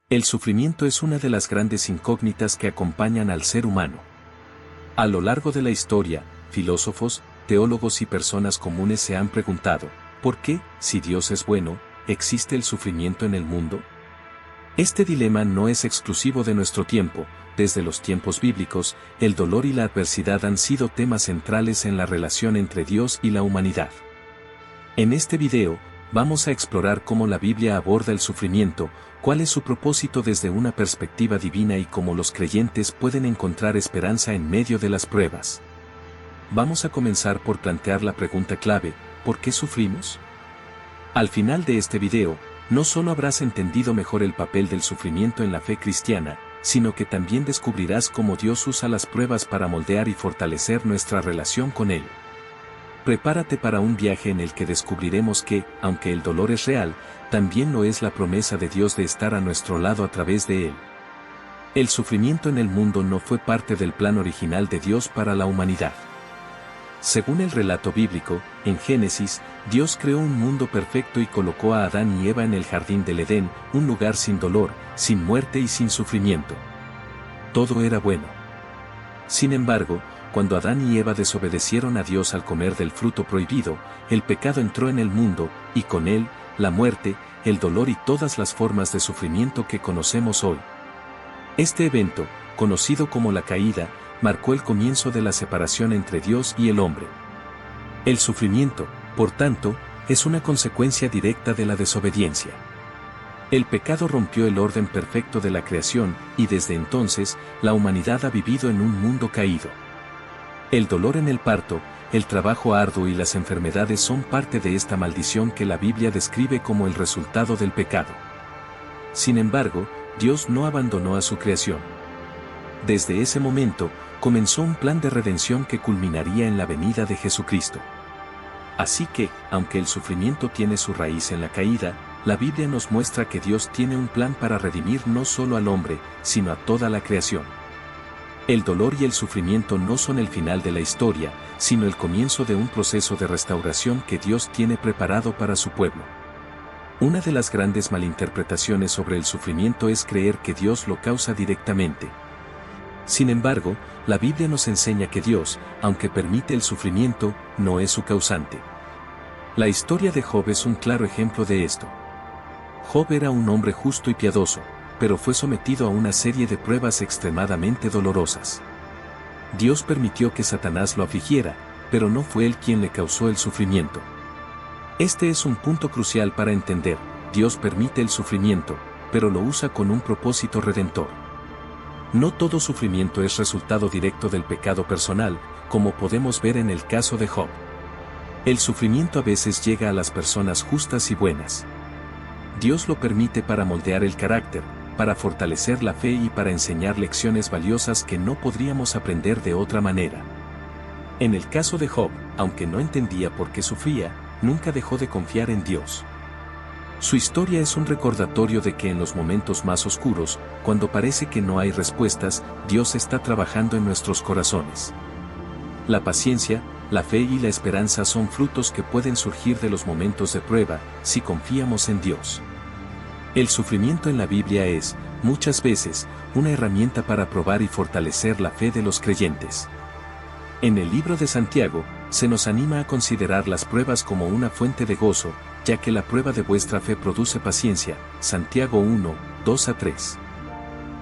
El sufrimiento es una de las grandes incógnitas que acompañan al ser humano. A lo largo de la historia, filósofos, teólogos y personas comunes se han preguntado, ¿por qué, si Dios es bueno, existe el sufrimiento en el mundo? Este dilema no es exclusivo de nuestro tiempo. Desde los tiempos bíblicos, el dolor y la adversidad han sido temas centrales en la relación entre Dios y la humanidad. En este video, vamos a explorar cómo la Biblia aborda el sufrimiento, cuál es su propósito desde una perspectiva divina y cómo los creyentes pueden encontrar esperanza en medio de las pruebas. Vamos a comenzar por plantear la pregunta clave, ¿por qué sufrimos? Al final de este video, no solo habrás entendido mejor el papel del sufrimiento en la fe cristiana, sino que también descubrirás cómo Dios usa las pruebas para moldear y fortalecer nuestra relación con Él. Prepárate para un viaje en el que descubriremos que, aunque el dolor es real, también lo es la promesa de Dios de estar a nuestro lado a través de Él. El sufrimiento en el mundo no fue parte del plan original de Dios para la humanidad. Según el relato bíblico, en Génesis, Dios creó un mundo perfecto y colocó a Adán y Eva en el jardín del Edén, un lugar sin dolor, sin muerte y sin sufrimiento. Todo era bueno. Sin embargo, cuando Adán y Eva desobedecieron a Dios al comer del fruto prohibido, el pecado entró en el mundo, y con él, la muerte, el dolor y todas las formas de sufrimiento que conocemos hoy. Este evento, conocido como la caída, marcó el comienzo de la separación entre Dios y el hombre. El sufrimiento, por tanto, es una consecuencia directa de la desobediencia. El pecado rompió el orden perfecto de la creación, y desde entonces, la humanidad ha vivido en un mundo caído. El dolor en el parto, el trabajo arduo y las enfermedades son parte de esta maldición que la Biblia describe como el resultado del pecado. Sin embargo, Dios no abandonó a su creación. Desde ese momento, comenzó un plan de redención que culminaría en la venida de Jesucristo. Así que, aunque el sufrimiento tiene su raíz en la caída, la Biblia nos muestra que Dios tiene un plan para redimir no solo al hombre, sino a toda la creación. El dolor y el sufrimiento no son el final de la historia, sino el comienzo de un proceso de restauración que Dios tiene preparado para su pueblo. Una de las grandes malinterpretaciones sobre el sufrimiento es creer que Dios lo causa directamente. Sin embargo, la Biblia nos enseña que Dios, aunque permite el sufrimiento, no es su causante. La historia de Job es un claro ejemplo de esto. Job era un hombre justo y piadoso, pero fue sometido a una serie de pruebas extremadamente dolorosas. Dios permitió que Satanás lo afligiera, pero no fue él quien le causó el sufrimiento. Este es un punto crucial para entender: Dios permite el sufrimiento, pero lo usa con un propósito redentor. No todo sufrimiento es resultado directo del pecado personal, como podemos ver en el caso de Job. El sufrimiento a veces llega a las personas justas y buenas. Dios lo permite para moldear el carácter, para fortalecer la fe y para enseñar lecciones valiosas que no podríamos aprender de otra manera. En el caso de Job, aunque no entendía por qué sufría, nunca dejó de confiar en Dios. Su historia es un recordatorio de que en los momentos más oscuros, cuando parece que no hay respuestas, Dios está trabajando en nuestros corazones. La paciencia, la fe y la esperanza son frutos que pueden surgir de los momentos de prueba, si confiamos en Dios. El sufrimiento en la Biblia es, muchas veces, una herramienta para probar y fortalecer la fe de los creyentes. En el libro de Santiago, se nos anima a considerar las pruebas como una fuente de gozo, ya que la prueba de vuestra fe produce paciencia. Santiago 1, 2-3.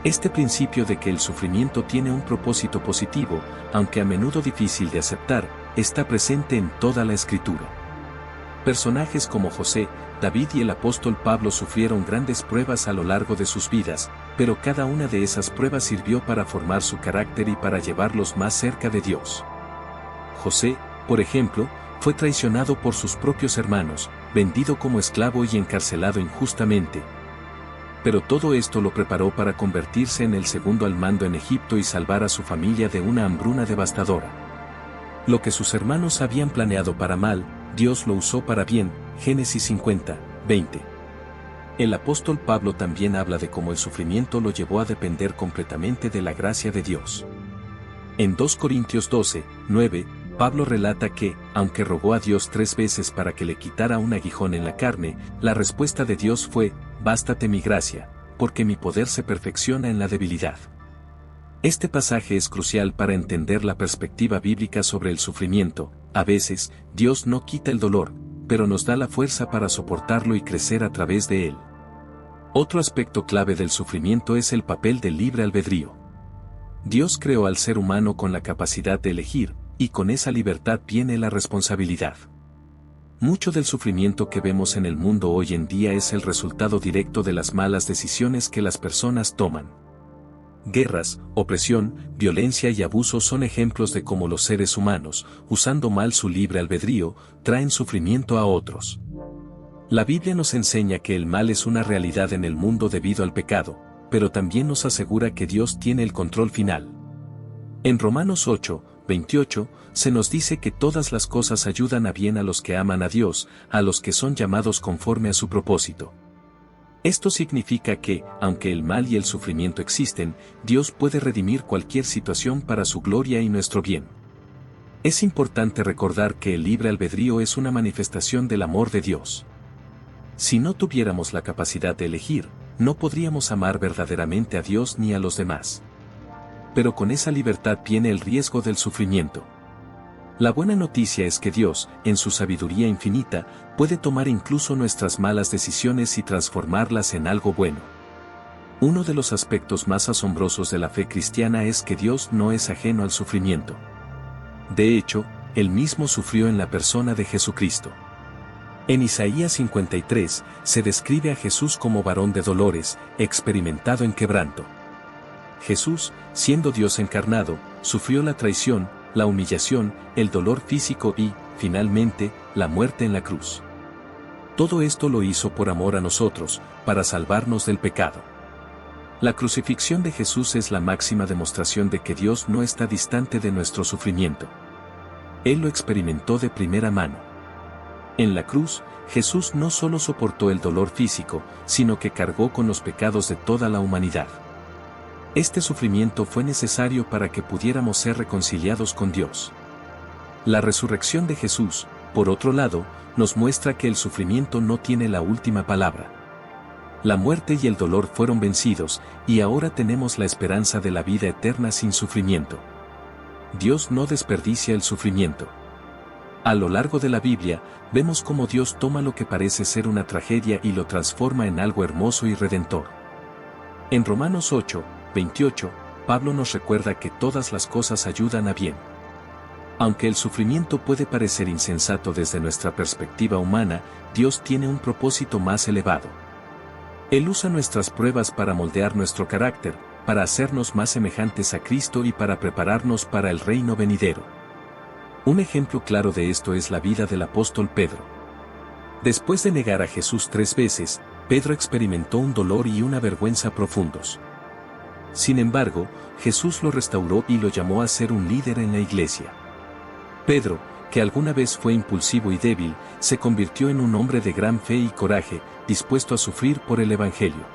Este principio de que el sufrimiento tiene un propósito positivo, aunque a menudo difícil de aceptar, está presente en toda la Escritura. Personajes como José, David y el apóstol Pablo sufrieron grandes pruebas a lo largo de sus vidas, pero cada una de esas pruebas sirvió para formar su carácter y para llevarlos más cerca de Dios. José, por ejemplo, fue traicionado por sus propios hermanos, vendido como esclavo y encarcelado injustamente. Pero todo esto lo preparó para convertirse en el segundo al mando en Egipto y salvar a su familia de una hambruna devastadora. Lo que sus hermanos habían planeado para mal, Dios lo usó para bien. Génesis 50, 20. El apóstol Pablo también habla de cómo el sufrimiento lo llevó a depender completamente de la gracia de Dios. En 2 Corintios 12, 9, Pablo relata que, aunque rogó a Dios 3 veces para que le quitara un aguijón en la carne, la respuesta de Dios fue: «Bástate mi gracia, porque mi poder se perfecciona en la debilidad. Este pasaje es crucial para entender la perspectiva bíblica sobre el sufrimiento. A veces, Dios no quita el dolor, pero nos da la fuerza para soportarlo y crecer a través de él. Otro aspecto clave del sufrimiento es el papel del libre albedrío. Dios creó al ser humano con la capacidad de elegir, y con esa libertad viene la responsabilidad. Mucho del sufrimiento que vemos en el mundo hoy en día es el resultado directo de las malas decisiones que las personas toman. Guerras, opresión, violencia y abuso son ejemplos de cómo los seres humanos, usando mal su libre albedrío, traen sufrimiento a otros. La Biblia nos enseña que el mal es una realidad en el mundo debido al pecado, pero también nos asegura que Dios tiene el control final. En Romanos 8:28, se nos dice que todas las cosas ayudan a bien a los que aman a Dios, a los que son llamados conforme a su propósito. Esto significa que, aunque el mal y el sufrimiento existen, Dios puede redimir cualquier situación para su gloria y nuestro bien. Es importante recordar que el libre albedrío es una manifestación del amor de Dios. Si no tuviéramos la capacidad de elegir, no podríamos amar verdaderamente a Dios ni a los demás. Pero con esa libertad viene el riesgo del sufrimiento. La buena noticia es que Dios, en su sabiduría infinita, puede tomar incluso nuestras malas decisiones y transformarlas en algo bueno. Uno de los aspectos más asombrosos de la fe cristiana es que Dios no es ajeno al sufrimiento. De hecho, Él mismo sufrió en la persona de Jesucristo. En Isaías 53, se describe a Jesús como varón de dolores, experimentado en quebranto. Jesús, siendo Dios encarnado, sufrió la traición, la humillación, el dolor físico y, finalmente, la muerte en la cruz. Todo esto lo hizo por amor a nosotros, para salvarnos del pecado. La crucifixión de Jesús es la máxima demostración de que Dios no está distante de nuestro sufrimiento. Él lo experimentó de primera mano. En la cruz, Jesús no solo soportó el dolor físico, sino que cargó con los pecados de toda la humanidad. Este sufrimiento fue necesario para que pudiéramos ser reconciliados con Dios. La resurrección de Jesús, por otro lado, nos muestra que el sufrimiento no tiene la última palabra. La muerte y el dolor fueron vencidos, y ahora tenemos la esperanza de la vida eterna sin sufrimiento. Dios no desperdicia el sufrimiento. A lo largo de la Biblia, vemos cómo Dios toma lo que parece ser una tragedia y lo transforma en algo hermoso y redentor. En Romanos 8:28, Pablo nos recuerda que todas las cosas ayudan a bien. Aunque el sufrimiento puede parecer insensato desde nuestra perspectiva humana, Dios tiene un propósito más elevado. Él usa nuestras pruebas para moldear nuestro carácter, para hacernos más semejantes a Cristo y para prepararnos para el reino venidero. Un ejemplo claro de esto es la vida del apóstol Pedro. Después de negar a Jesús 3 veces, Pedro experimentó un dolor y una vergüenza profundos. Sin embargo, Jesús lo restauró y lo llamó a ser un líder en la iglesia. Pedro, que alguna vez fue impulsivo y débil, se convirtió en un hombre de gran fe y coraje, dispuesto a sufrir por el Evangelio.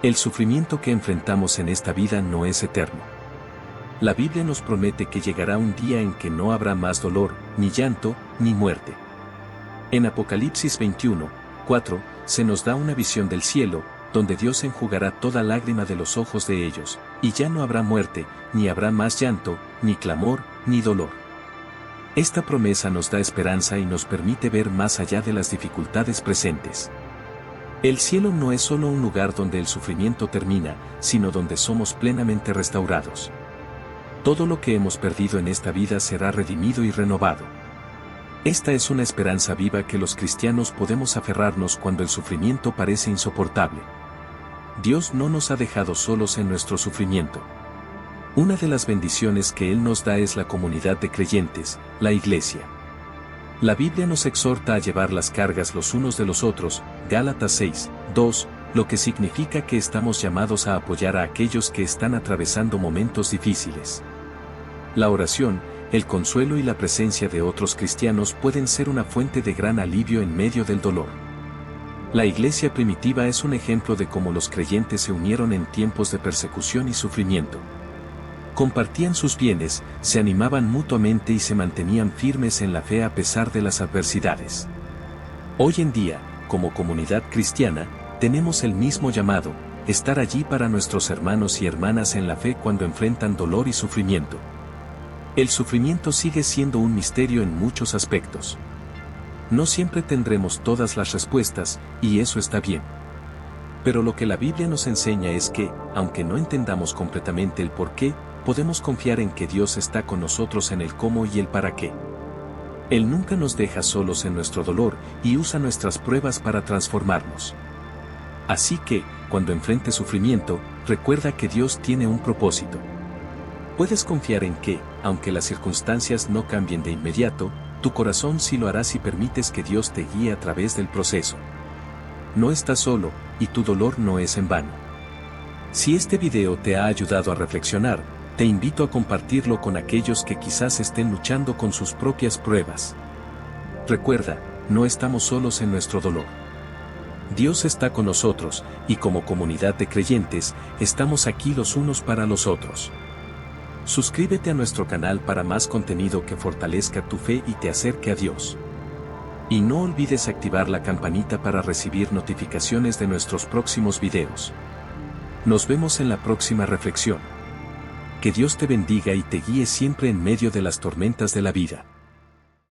El sufrimiento que enfrentamos en esta vida no es eterno. La Biblia nos promete que llegará un día en que no habrá más dolor, ni llanto, ni muerte. En Apocalipsis 21:4, se nos da una visión del cielo, donde Dios enjugará toda lágrima de los ojos de ellos, y ya no habrá muerte, ni habrá más llanto, ni clamor, ni dolor. Esta promesa nos da esperanza y nos permite ver más allá de las dificultades presentes. El cielo no es solo un lugar donde el sufrimiento termina, sino donde somos plenamente restaurados. Todo lo que hemos perdido en esta vida será redimido y renovado. Esta es una esperanza viva que los cristianos podemos aferrarnos cuando el sufrimiento parece insoportable. Dios no nos ha dejado solos en nuestro sufrimiento. Una de las bendiciones que Él nos da es la comunidad de creyentes, la Iglesia. La Biblia nos exhorta a llevar las cargas los unos de los otros, Gálatas 6:2, lo que significa que estamos llamados a apoyar a aquellos que están atravesando momentos difíciles. La oración, el consuelo y la presencia de otros cristianos pueden ser una fuente de gran alivio en medio del dolor. La iglesia primitiva es un ejemplo de cómo los creyentes se unieron en tiempos de persecución y sufrimiento. Compartían sus bienes, se animaban mutuamente y se mantenían firmes en la fe a pesar de las adversidades. Hoy en día, como comunidad cristiana, tenemos el mismo llamado, estar allí para nuestros hermanos y hermanas en la fe cuando enfrentan dolor y sufrimiento. El sufrimiento sigue siendo un misterio en muchos aspectos. No siempre tendremos todas las respuestas, y eso está bien. Pero lo que la Biblia nos enseña es que, aunque no entendamos completamente el por qué, podemos confiar en que Dios está con nosotros en el cómo y el para qué. Él nunca nos deja solos en nuestro dolor y usa nuestras pruebas para transformarnos. Así que, cuando enfrentes sufrimiento, recuerda que Dios tiene un propósito. Puedes confiar en que, aunque las circunstancias no cambien de inmediato, tu corazón sí lo hará si permites que Dios te guíe a través del proceso. No estás solo, y tu dolor no es en vano. Si este video te ha ayudado a reflexionar, te invito a compartirlo con aquellos que quizás estén luchando con sus propias pruebas. Recuerda, no estamos solos en nuestro dolor. Dios está con nosotros, y como comunidad de creyentes, estamos aquí los unos para los otros. Suscríbete a nuestro canal para más contenido que fortalezca tu fe y te acerque a Dios. Y no olvides activar la campanita para recibir notificaciones de nuestros próximos videos. Nos vemos en la próxima reflexión. Que Dios te bendiga y te guíe siempre en medio de las tormentas de la vida.